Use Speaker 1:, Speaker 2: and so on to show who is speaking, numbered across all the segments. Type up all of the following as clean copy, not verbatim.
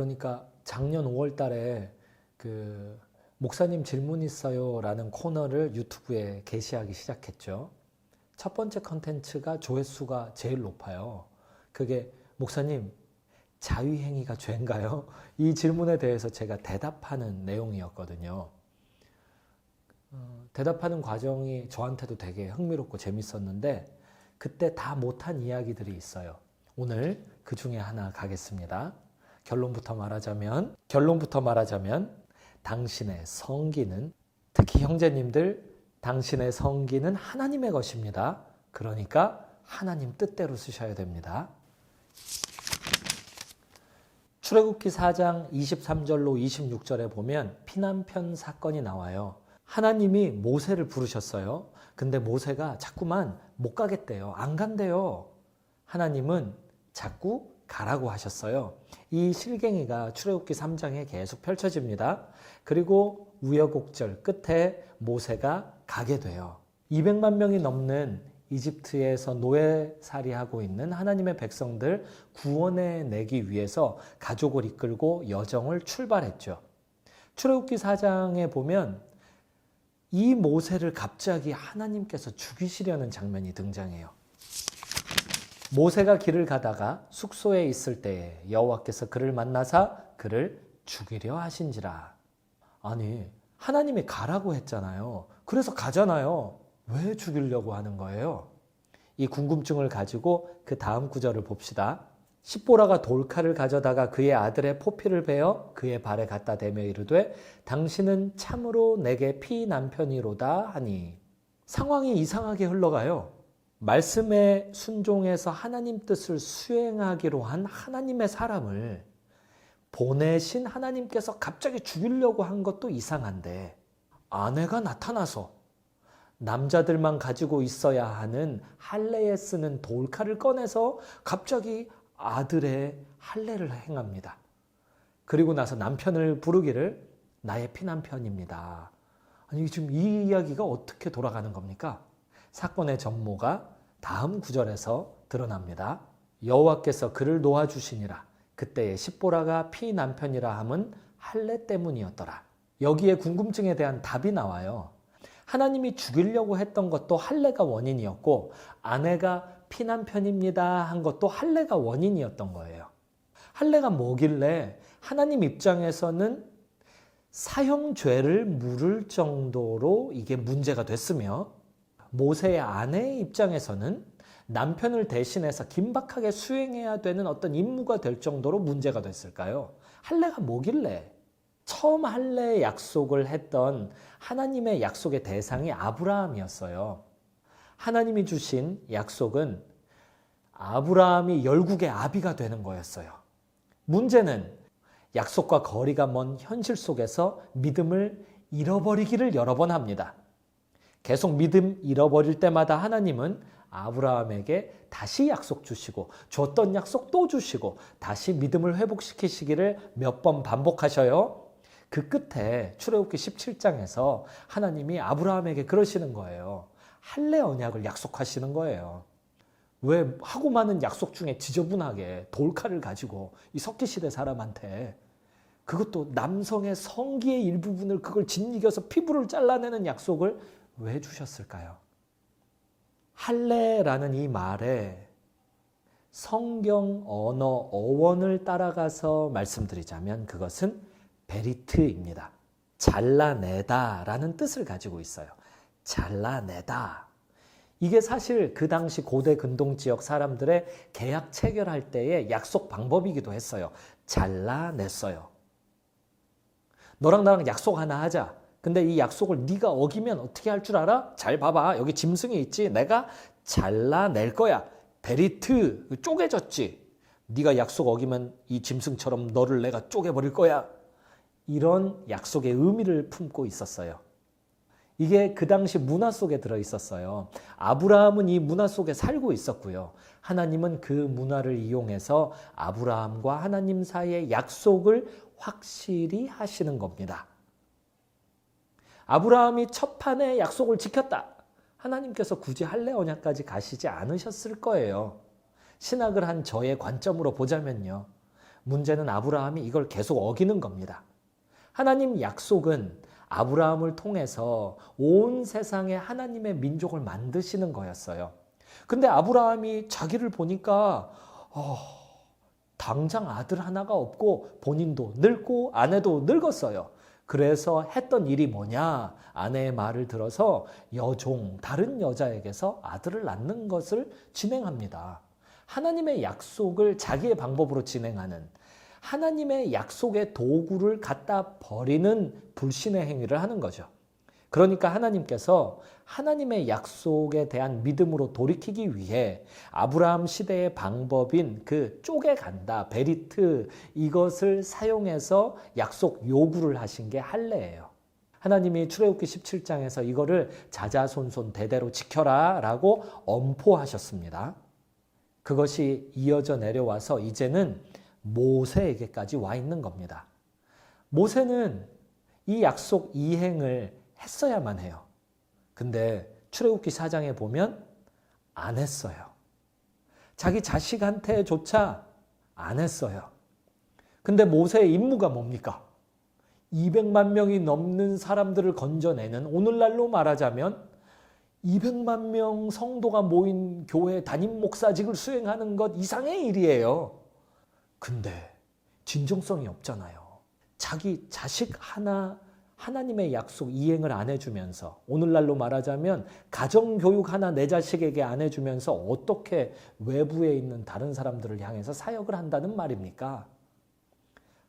Speaker 1: 그러니까 작년 5월 달에 그 목사님 질문 있어요 라는 코너를 유튜브에 게시하기 시작했죠. 첫 번째 컨텐츠가 조회수가 제일 높아요. 그게 목사님 자위행위가 죄인가요? 이 질문에 대해서 제가 대답하는 내용이었거든요. 대답하는 과정이 저한테도 되게 흥미롭고 재밌었는데 그때 다 못한 이야기들이 있어요. 오늘 그 중에 하나 가겠습니다. 결론부터 말하자면 당신의 성기는, 특히 형제님들, 당신의 성기는 하나님의 것입니다. 그러니까 하나님 뜻대로 쓰셔야 됩니다. 출애굽기 4장 23절로 26절에 보면 피난편 사건이 나와요. 하나님이 모세를 부르셨어요. 근데 모세가 자꾸만 못 가겠대요. 안 간대요. 하나님은 자꾸 가라고 하셨어요. 이 실갱이가 출애굽기 3장에 계속 펼쳐집니다. 그리고 우여곡절 끝에 모세가 가게 돼요. 200만 명이 넘는 이집트에서 노예살이하고 있는 하나님의 백성들 구원해 내기 위해서 가족을 이끌고 여정을 출발했죠. 출애굽기 4장에 보면 이 모세를 갑자기 하나님께서 죽이시려는 장면이 등장해요. 모세가 길을 가다가 숙소에 있을 때에 여호와께서 그를 만나사 그를 죽이려 하신지라. 아니, 하나님이 가라고 했잖아요. 그래서 가잖아요. 왜 죽이려고 하는 거예요? 이 궁금증을 가지고 그 다음 구절을 봅시다. 십보라가 돌칼을 가져다가 그의 아들의 포피를 베어 그의 발에 갖다 대며 이르되 당신은 참으로 내게 피난편이로다 하니. 상황이 이상하게 흘러가요. 말씀에 순종해서 하나님 뜻을 수행하기로 한 하나님의 사람을 보내신 하나님께서 갑자기 죽이려고 한 것도 이상한데 아내가 나타나서 남자들만 가지고 있어야 하는 할례에 쓰는 돌칼을 꺼내서 갑자기 아들의 할례를 행합니다. 그리고 나서 남편을 부르기를 나의 피난편입니다. 아니 지금 이 이야기가 어떻게 돌아가는 겁니까? 사건의 전모가 다음 구절에서 드러납니다. 여호와께서 그를 놓아주시니라. 그때에 십보라가 피난편이라 함은 할례 때문이었더라. 여기에 궁금증에 대한 답이 나와요. 하나님이 죽이려고 했던 것도 할례가 원인이었고 아내가 피난편입니다 한 것도 할례가 원인이었던 거예요. 할례가 뭐길래 하나님 입장에서는 사형죄를 물을 정도로 이게 문제가 됐으며 모세의 아내의 입장에서는 남편을 대신해서 긴박하게 수행해야 되는 어떤 임무가 될 정도로 문제가 됐을까요? 할례가 뭐길래? 처음 할례 약속을 했던 하나님의 약속의 대상이 아브라함이었어요. 하나님이 주신 약속은 아브라함이 열국의 아비가 되는 거였어요. 문제는 약속과 거리가 먼 현실 속에서 믿음을 잃어버리기를 여러 번 합니다. 계속 믿음 잃어버릴 때마다 하나님은 아브라함에게 다시 약속 주시고 줬던 약속 또 주시고 다시 믿음을 회복시키시기를 몇 번 반복하셔요. 그 끝에 출애굽기 17장에서 하나님이 아브라함에게 그러시는 거예요. 할례 언약을 약속하시는 거예요. 왜 하고 많은 약속 중에 지저분하게 돌칼을 가지고 이 석기시대 사람한테 그것도 남성의 성기의 일부분을 그걸 짓이겨서 피부를 잘라내는 약속을 왜 주셨을까요? 할례라는 이 말에 성경 언어 어원을 따라가서 말씀드리자면 그것은 베리트입니다. 잘라내다 라는 뜻을 가지고 있어요. 잘라내다. 이게 사실 그 당시 고대 근동 지역 사람들의 계약 체결할 때의 약속 방법이기도 했어요. 잘라냈어요. 너랑 나랑 약속 하나 하자. 근데 이 약속을 네가 어기면 어떻게 할 줄 알아? 잘 봐봐. 여기 짐승이 있지. 내가 잘라낼 거야. 베리트, 쪼개졌지. 네가 약속 어기면 이 짐승처럼 너를 내가 쪼개버릴 거야. 이런 약속의 의미를 품고 있었어요. 이게 그 당시 문화 속에 들어있었어요. 아브라함은 이 문화 속에 살고 있었고요. 하나님은 그 문화를 이용해서 아브라함과 하나님 사이의 약속을 확실히 하시는 겁니다. 아브라함이 첫 판에 약속을 지켰다. 하나님께서 굳이 할례 언약까지 가시지 않으셨을 거예요. 신학을 한 저의 관점으로 보자면요. 문제는 아브라함이 이걸 계속 어기는 겁니다. 하나님 약속은 아브라함을 통해서 온 세상에 하나님의 민족을 만드시는 거였어요. 근데 아브라함이 자기를 보니까 당장 아들 하나가 없고 본인도 늙고 아내도 늙었어요. 그래서 했던 일이 뭐냐? 아내의 말을 들어서 여종, 다른 여자에게서 아들을 낳는 것을 진행합니다. 하나님의 약속을 자기의 방법으로 진행하는, 하나님의 약속의 도구를 갖다 버리는 불신의 행위를 하는 거죠. 그러니까 하나님께서 하나님의 약속에 대한 믿음으로 돌이키기 위해 아브라함 시대의 방법인 그 쪼개간다, 베리트, 이것을 사용해서 약속 요구를 하신 게 할례예요. 하나님이 출애굽기 17장에서 이거를 자자손손 대대로 지켜라 라고 엄포하셨습니다. 그것이 이어져 내려와서 이제는 모세에게까지 와 있는 겁니다. 모세는 이 약속 이행을 했어야만 해요. 근데 출애굽기 4장에 보면 안 했어요. 자기 자식한테조차 안 했어요. 근데 모세의 임무가 뭡니까? 200만 명이 넘는 사람들을 건져내는, 오늘날로 말하자면 200만 명 성도가 모인 교회 담임 목사직을 수행하는 것 이상의 일이에요. 근데 진정성이 없잖아요. 자기 자식 하나 하나님의 약속 이행을 안 해주면서, 오늘날로 말하자면 가정교육 하나 내 자식에게 안 해주면서 어떻게 외부에 있는 다른 사람들을 향해서 사역을 한다는 말입니까?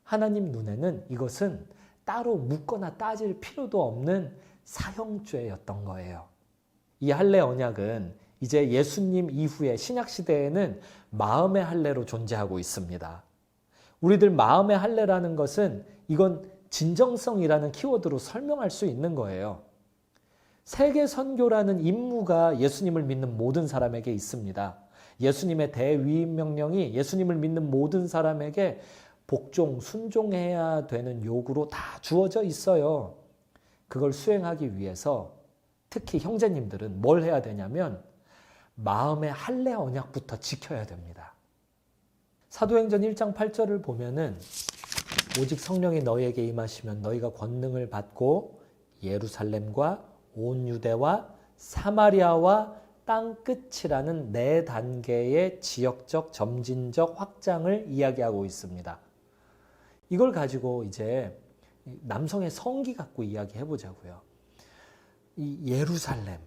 Speaker 1: 하나님 눈에는 이것은 따로 묻거나 따질 필요도 없는 사형죄였던 거예요. 이 할례 언약은 이제 예수님 이후에 신약시대에는 마음의 할례로 존재하고 있습니다. 우리들 마음의 할례라는 것은 이건 진정성이라는 키워드로 설명할 수 있는 거예요. 세계 선교라는 임무가 예수님을 믿는 모든 사람에게 있습니다. 예수님의 대위임 명령이 예수님을 믿는 모든 사람에게 복종, 순종해야 되는 요구로 다 주어져 있어요. 그걸 수행하기 위해서 특히 형제님들은 뭘 해야 되냐면 마음의 할례 언약부터 지켜야 됩니다. 사도행전 1장 8절을 보면은 오직 성령이 너희에게 임하시면 너희가 권능을 받고 예루살렘과 온 유대와 사마리아와 땅 끝이라는 4단계의 지역적 점진적 확장을 이야기하고 있습니다. 이걸 가지고 이제 남성의 성기 갖고 이야기해 보자고요. 이 예루살렘,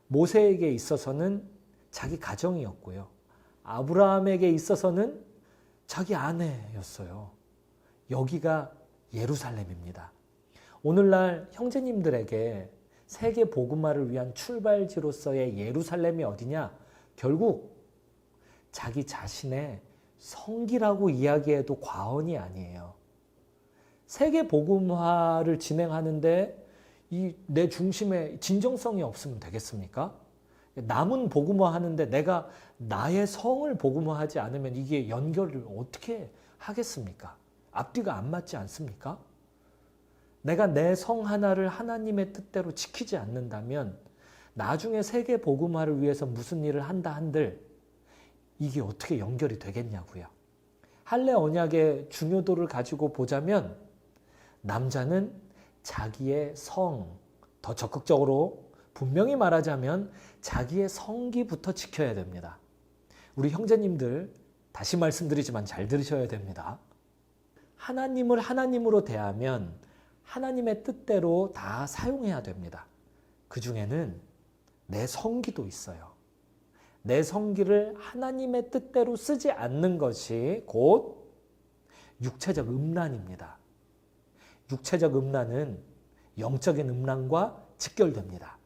Speaker 1: 모세에게 있어서는 자기 가정이었고요. 아브라함에게 있어서는 자기 아내였어요. 여기가 예루살렘입니다. 오늘날 형제님들에게 세계 복음화를 위한 출발지로서의 예루살렘이 어디냐? 결국 자기 자신의 성기라고 이야기해도 과언이 아니에요. 세계 복음화를 진행하는데 내 중심에 진정성이 없으면 되겠습니까? 남은 복음화 하는데 내가 나의 성을 복음화하지 않으면 이게 연결을 어떻게 하겠습니까? 앞뒤가 안 맞지 않습니까? 내가 내 성 하나를 하나님의 뜻대로 지키지 않는다면 나중에 세계 복음화를 위해서 무슨 일을 한다 한들 이게 어떻게 연결이 되겠냐고요. 할례 언약의 중요도를 가지고 보자면 남자는 자기의 성, 더 적극적으로 분명히 말하자면 자기의 성기부터 지켜야 됩니다. 우리 형제님들 다시 말씀드리지만 잘 들으셔야 됩니다. 하나님을 하나님으로 대하면 하나님의 뜻대로 다 사용해야 됩니다. 그 중에는 내 성기도 있어요. 내 성기를 하나님의 뜻대로 쓰지 않는 것이 곧 육체적 음란입니다. 육체적 음란은 영적인 음란과 직결됩니다.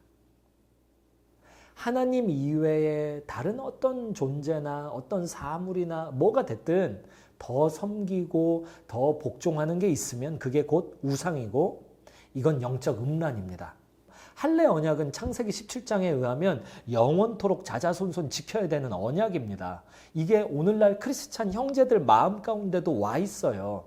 Speaker 1: 하나님 이외에 다른 어떤 존재나 어떤 사물이나 뭐가 됐든 더 섬기고 더 복종하는 게 있으면 그게 곧 우상이고 이건 영적 음란입니다. 할례 언약은 창세기 17장에 의하면 영원토록 자자손손 지켜야 되는 언약입니다. 이게 오늘날 크리스찬 형제들 마음 가운데도 와 있어요.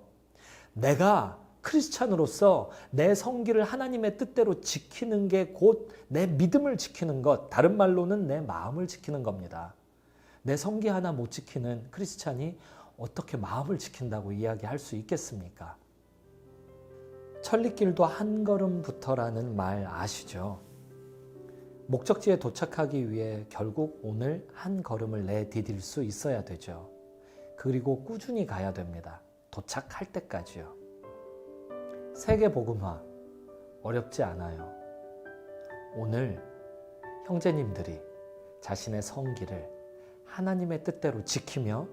Speaker 1: 내가 크리스찬으로서 내 성기를 하나님의 뜻대로 지키는 게 곧 내 믿음을 지키는 것, 다른 말로는 내 마음을 지키는 겁니다. 내 성기 하나 못 지키는 크리스찬이 어떻게 마음을 지킨다고 이야기할 수 있겠습니까? 천리길도 한 걸음부터라는 말 아시죠? 목적지에 도착하기 위해 결국 오늘 한 걸음을 내디딜 수 있어야 되죠. 그리고 꾸준히 가야 됩니다. 도착할 때까지요. 세계복음화 어렵지 않아요. 오늘 형제님들이 자신의 성기를 하나님의 뜻대로 지키며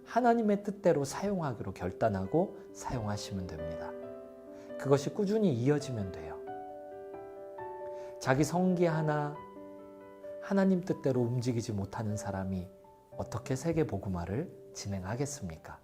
Speaker 1: 하나님의 뜻대로 사용하기로 결단하고 사용하시면 됩니다. 그것이 꾸준히 이어지면 돼요. 자기 성기 하나 하나님 뜻대로 움직이지 못하는 사람이 어떻게 세계복음화를 진행하겠습니까?